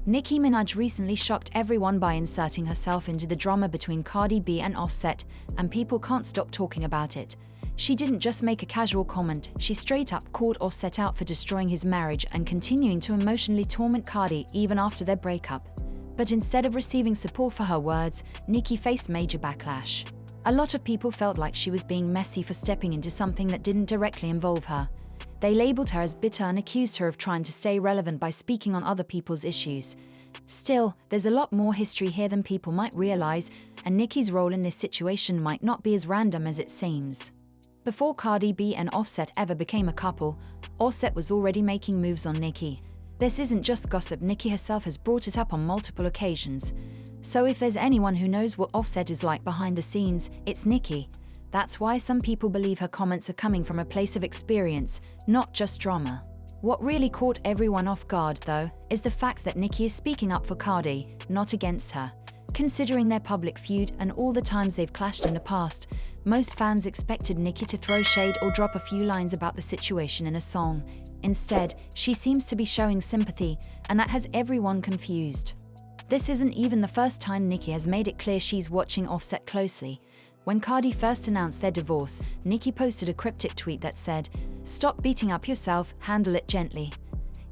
Nicki Minaj recently shocked everyone by inserting herself into the drama between Cardi B and Offset, and people can't stop talking about it. She didn't just make a casual comment, she straight up called Offset out for destroying his marriage and continuing to emotionally torment Cardi even after their breakup. But instead of receiving support for her words, Nicki faced major backlash. A lot of people felt like she was being messy for stepping into something that didn't directly involve her. They labeled her as bitter and accused her of trying to stay relevant by speaking on other people's issues. Still, there's a lot more history here than people might realize, and Nicki's role in this situation might not be as random as it seems. Before Cardi B and Offset ever became a couple, Offset was already making moves on Nicki. This isn't just gossip, Nicki herself has brought it up on multiple occasions. So if there's anyone who knows what Offset is like behind the scenes, it's Nicki. That's why some people believe her comments are coming from a place of experience, not just drama. What really caught everyone off guard, though, is the fact that Nicki is speaking up for Cardi, not against her. Considering their public feud and all the times they've clashed in the past, most fans expected Nicki to throw shade or drop a few lines about the situation in a song. Instead, she seems to be showing sympathy, and that has everyone confused. This isn't even the first time Nicki has made it clear she's watching Offset closely. When Cardi first announced their divorce, Nicki posted a cryptic tweet that said, "Stop beating up yourself, handle it gently."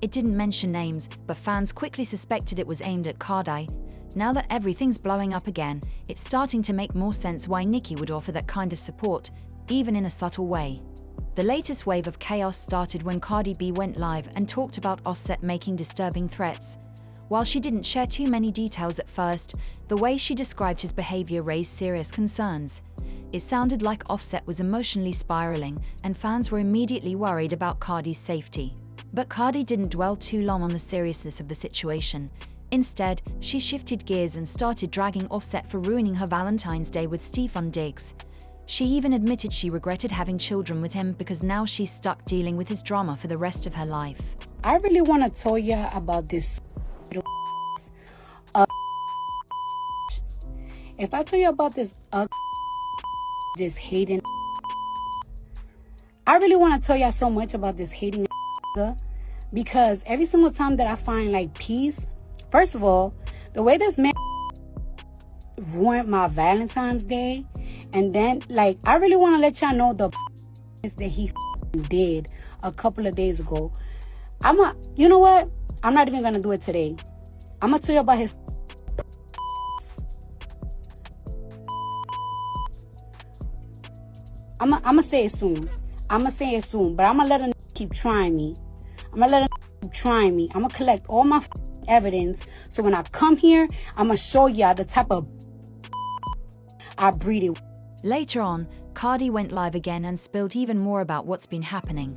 It didn't mention names, but fans quickly suspected it was aimed at Cardi. Now that everything's blowing up again, it's starting to make more sense why Nicki would offer that kind of support, even in a subtle way. The latest wave of chaos started when Cardi B went live and talked about Offset making disturbing threats. While she didn't share too many details at first, the way she described his behavior raised serious concerns. It sounded like Offset was emotionally spiraling, and fans were immediately worried about Cardi's safety. But Cardi didn't dwell too long on the seriousness of the situation. Instead, she shifted gears and started dragging Offset for ruining her Valentine's Day with Stefan Diggs. She even admitted she regretted having children with him because now she's stuck dealing with his drama for the rest of her life. I really want to tell you about this. If I tell you about this hating, I really want to tell you so much about this hating because every single time that I find like peace, first of all, the way this man ruined my Valentine's Day, and then like I really want to let y'all know the that he did a couple of days ago. You know what? I'm not even gonna do it today. I'm gonna tell you about his. I'm gonna say it soon. But I'm gonna let him keep trying me. I'm gonna collect all my evidence. So when I come here, I'm gonna show y'all the type of I breed it. Later on, Cardi went live again and spilled even more about what's been happening.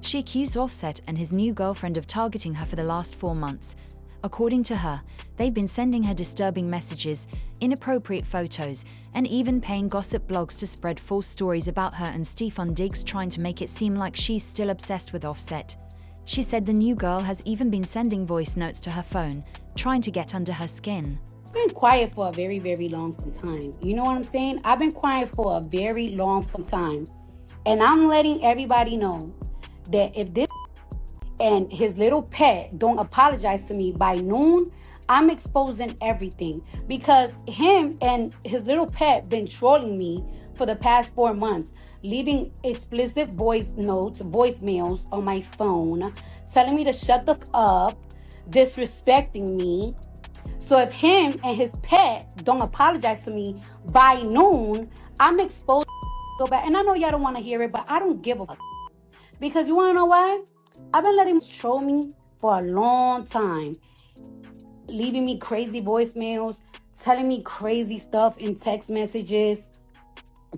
She accused Offset and his new girlfriend of targeting her for the last 4 months. According to her, they've been sending her disturbing messages, inappropriate photos, and even paying gossip blogs to spread false stories about her and Stefan Diggs, trying to make it seem like she's still obsessed with Offset. She said the new girl has even been sending voice notes to her phone, trying to get under her skin. I've been quiet for a very, very long time. You know what I'm saying? I've been quiet for a very long time. And I'm letting everybody know that if this and his little pet don't apologize to me by noon, I'm exposing everything. Because him and his little pet been trolling me for the past 4 months, leaving explicit voicemails on my phone, telling me to shut the f up, disrespecting me. So if him and his pet don't apologize to me by noon, I'm exposed so bad. And I know y'all don't want to hear it, but I don't give a fuck. Because you want to know why? I've been letting him troll me for a long time, leaving me crazy voicemails, telling me crazy stuff in text messages,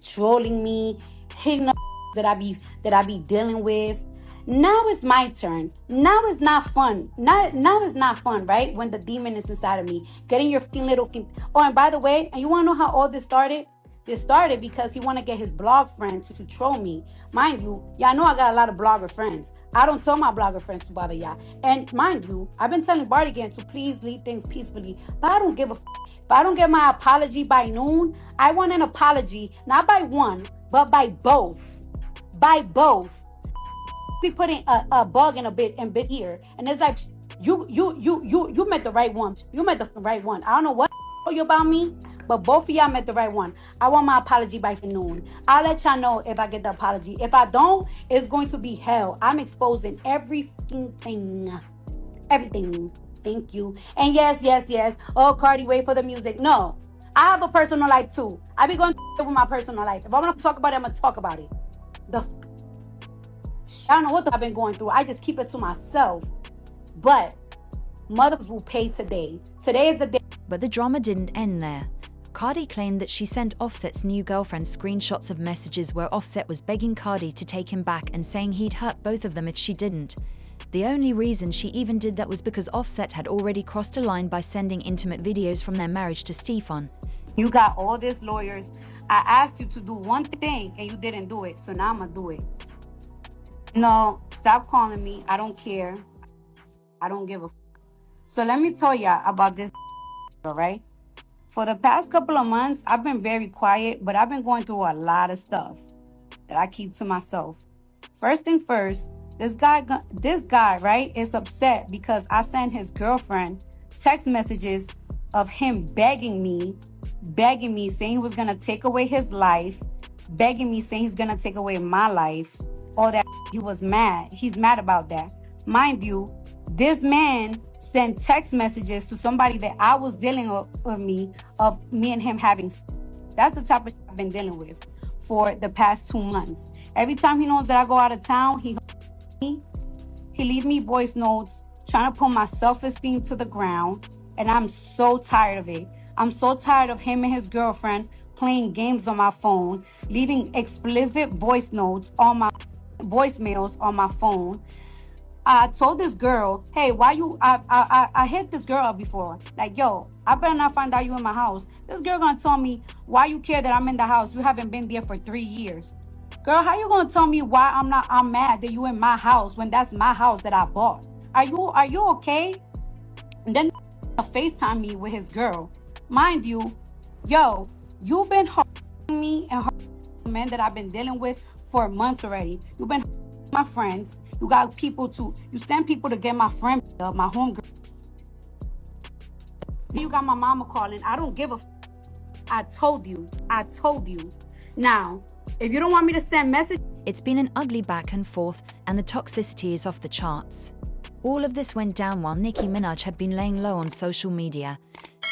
trolling me, hitting the that I be dealing with. Now it's my turn. Now it's not fun. Now it's not fun, right? When the demon is inside of me, getting your little. Oh, and by the way, and you want to know how all this started? This started because he want to get his blog friends to troll me. Mind you, y'all know I got a lot of blogger friends. I don't tell my blogger friends to bother y'all. And mind you, I've been telling Bardigan to please leave things peacefully. But I don't give a f***. If I don't get my apology by noon, I want an apology, not by one, but by both. By both. Be putting a bug in a bit here. And it's like, You met the right one. You met the right one. I don't know what you about me, but both of y'all met the right one. I want my apology by noon. I'll let y'all know if I get the apology. If I don't, it's going to be hell. I'm exposing everything. Everything. Thank you. And yes. Oh, Cardi, wait for the music. No. I have a personal life too. I be going with my personal life. If I'm gonna talk about it, I'm gonna talk about it. I don't know what I've been going through. I just keep it to myself. But mothers will pay today. Today is the day. But the drama didn't end there. Cardi claimed that she sent Offset's new girlfriend screenshots of messages where Offset was begging Cardi to take him back and saying he'd hurt both of them if she didn't. The only reason she even did that was because Offset had already crossed a line by sending intimate videos from their marriage to Stefan. You got all these lawyers. I asked you to do one thing and you didn't do it, so now I'm gonna do it. No, stop calling me. I don't care. I don't give a fuck. So let me tell y'all about this, all right? For the past couple of months, I've been very quiet, but I've been going through a lot of stuff that I keep to myself. First thing first, this guy, right, is upset because I sent his girlfriend text messages of him begging me, saying he was gonna take away his life, begging me, saying he's gonna take away my life. All that. He was mad. He's mad about that. Mind you, this man sent text messages to somebody that I was dealing with me and him having. That's the type of shit I've been dealing with for the past 2 months. Every time he knows that I go out of town, he leave me voice notes trying to put my self-esteem to the ground, and I'm so tired of it. I'm so tired of him and his girlfriend playing games on my phone, leaving explicit voice notes on my voicemails on my phone. I told this girl, hey, I hit this girl up before. Like, yo, I better not find out you in my house. This girl gonna tell me, why you care that I'm in the house? You haven't been there for 3 years. Girl, how you gonna tell me why I'm mad that you in my house when that's my house that I bought? Are you okay? And then FaceTime me with his girl. Mind you, yo, you've been hurting me and hurting the men that I've been dealing with for months already. You've been hurting my friends. You send people to get my friend, my homegirl. You got my mama calling. I don't give a I told you. Now, if you don't want me to send messages. It's been an ugly back and forth, and the toxicity is off the charts. All of this went down while Nicki Minaj had been laying low on social media.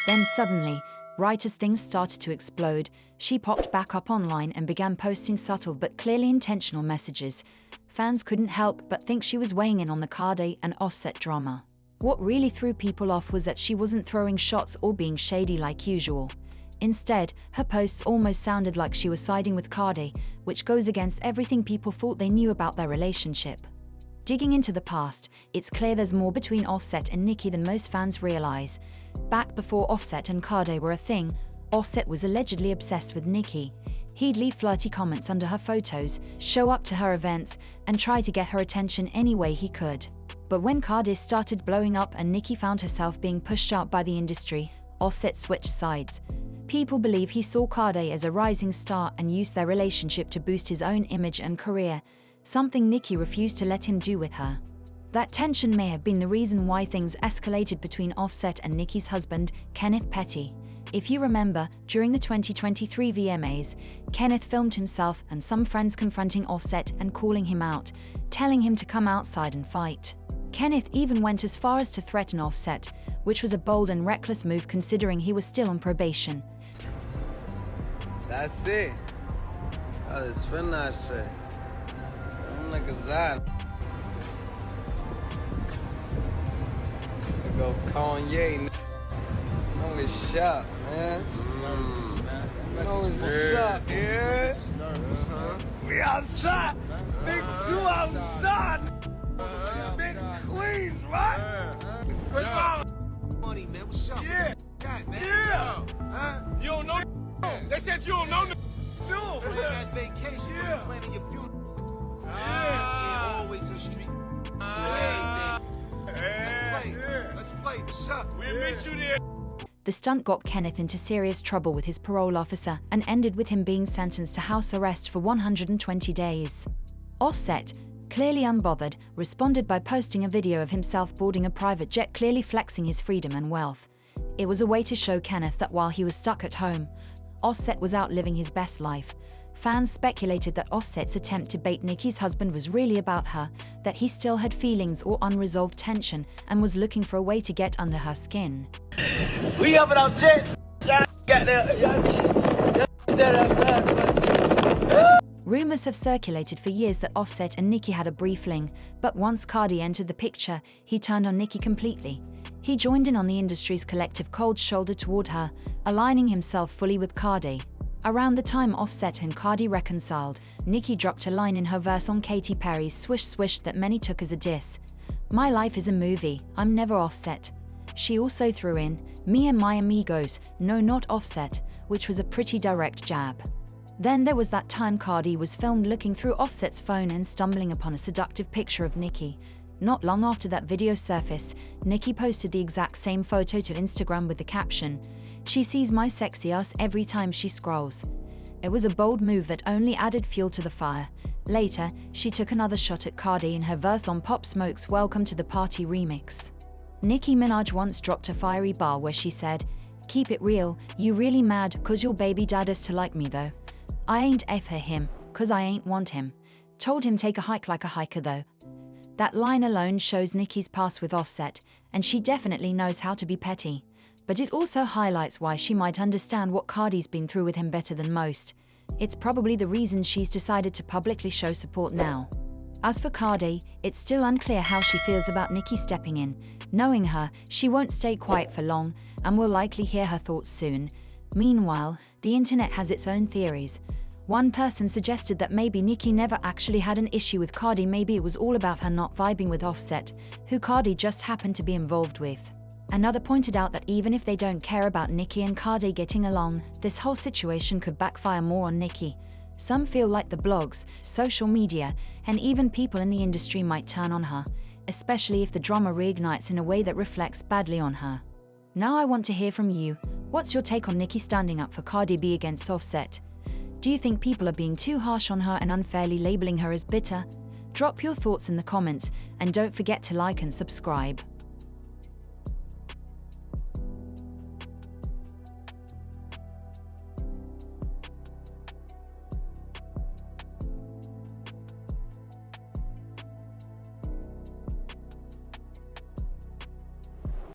Then suddenly, right as things started to explode, she popped back up online and began posting subtle but clearly intentional messages. Fans couldn't help but think she was weighing in on the Cardi and Offset drama. What really threw people off was that she wasn't throwing shots or being shady like usual. Instead, her posts almost sounded like she was siding with Cardi, which goes against everything people thought they knew about their relationship. Digging into the past, it's clear there's more between Offset and Nicki than most fans realize. Back before Offset and Cardi were a thing, Offset was allegedly obsessed with Nicki. He'd leave flirty comments under her photos, show up to her events, and try to get her attention any way he could. But when Cardi started blowing up and Nicki found herself being pushed out by the industry, Offset switched sides. People believe he saw Cardi as a rising star and used their relationship to boost his own image and career, something Nicki refused to let him do with her. That tension may have been the reason why things escalated between Offset and Nicki's husband, Kenneth Petty. If you remember, during the 2023 VMAs, Kenneth filmed himself and some friends confronting Offset and calling him out, telling him to come outside and fight. Kenneth even went as far as to threaten Offset, which was a bold and reckless move considering he was still on probation. That's it. I just spend that shit. I'm like a Zod. Go Kanye. Know it's shop, man. Know it's shop, yeah. We outside. Big two outside. Big Queens, right? What's up? Money, man. What's up? Yeah. Yeah. Huh? You don't know. They said you don't know. Too. We're at vacation. Yeah. Planning your funeral. Yeah. All the way to the street. Let's play. What's up? We'll meet you there. The stunt got Kenneth into serious trouble with his parole officer and ended with him being sentenced to house arrest for 120 days. Offset, clearly unbothered, responded by posting a video of himself boarding a private jet, clearly flexing his freedom and wealth. It was a way to show Kenneth that while he was stuck at home, Offset was out living his best life. Fans speculated that Offset's attempt to bait Nicki's husband was really about her, that he still had feelings or unresolved tension and was looking for a way to get under her skin. We up without jets. Y'all got there outside. Rumors have circulated for years that Offset and Nicki had a brief fling, but once Cardi entered the picture, he turned on Nicki completely. He joined in on the industry's collective cold shoulder toward her, aligning himself fully with Cardi. Around the time Offset and Cardi reconciled, Nicki dropped a line in her verse on Katy Perry's Swish Swish that many took as a diss. "My life is a movie, I'm never Offset." She also threw in, "Me and my amigos, no not Offset," which was a pretty direct jab. Then there was that time Cardi was filmed looking through Offset's phone and stumbling upon a seductive picture of Nicki. Not long after that video surfaced, Nicki posted the exact same photo to Instagram with the caption, "She sees my sexy ass every time she scrolls." It was a bold move that only added fuel to the fire. Later, she took another shot at Cardi in her verse on Pop Smoke's Welcome to the Party remix. Nicki Minaj once dropped a fiery bar where she said, "Keep it real, you really mad cause your baby dad is to like me though. I ain't F him, cause I ain't want him. Told him take a hike like a hiker though." That line alone shows Nicki's past with Offset, and she definitely knows how to be petty. But it also highlights why she might understand what Cardi's been through with him better than most. It's probably the reason she's decided to publicly show support now. As for Cardi, it's still unclear how she feels about Nicki stepping in. Knowing her, she won't stay quiet for long, and we'll likely hear her thoughts soon. Meanwhile, the internet has its own theories. One person suggested that maybe Nicki never actually had an issue with Cardi, maybe it was all about her not vibing with Offset, who Cardi just happened to be involved with. Another pointed out that even if they don't care about Nicki and Cardi getting along, this whole situation could backfire more on Nicki. Some feel like the blogs, social media, and even people in the industry might turn on her, especially if the drama reignites in a way that reflects badly on her. Now I want to hear from you. What's your take on Nicki standing up for Cardi B against Offset? Do you think people are being too harsh on her and unfairly labeling her as bitter? Drop your thoughts in the comments, and don't forget to like and subscribe.